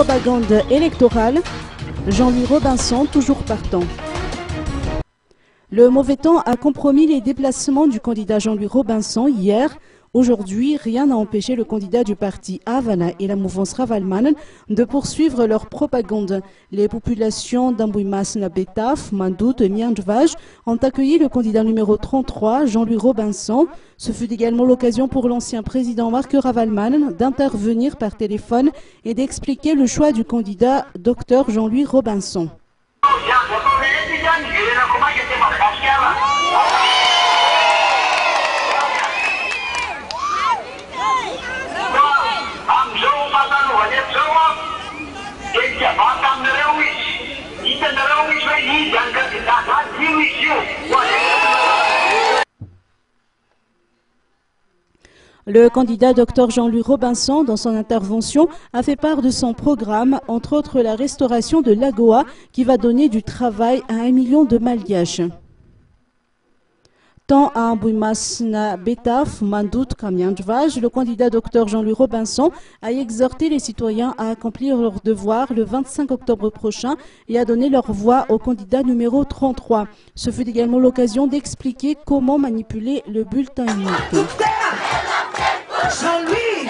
propagande électorale. Jean-Louis Robinson, toujours partant. Le mauvais temps a compromis les déplacements du candidat Jean-Louis Robinson hier. Aujourd'hui, rien n'a empêché le candidat du parti Havana et la mouvance Ravalman de poursuivre leur propagande. Les populations d'Ambouimasna, Betaf, Mandout et Miandvaj ont accueilli le candidat numéro 33, Jean-Louis Robinson. Ce fut également l'occasion pour l'ancien président Marc Ravalman d'intervenir par téléphone et d'expliquer le choix du candidat Dr Jean-Louis Robinson. Le candidat Dr Jean-Louis Robinson, dans son intervention, a fait part de son programme, entre autres la restauration de l'Agoa, qui va donner du travail à 1 million de Malgaches. Tant à Ambouimasna, Betaf, Mandout qu'à Miandvaj, le candidat Dr Jean-Louis Robinson a exhorté les citoyens à accomplir leur devoir le 25 octobre prochain et à donner leur voix au candidat numéro 33. Ce fut également l'occasion d'expliquer comment manipuler le bulletin unique. Jean-Louis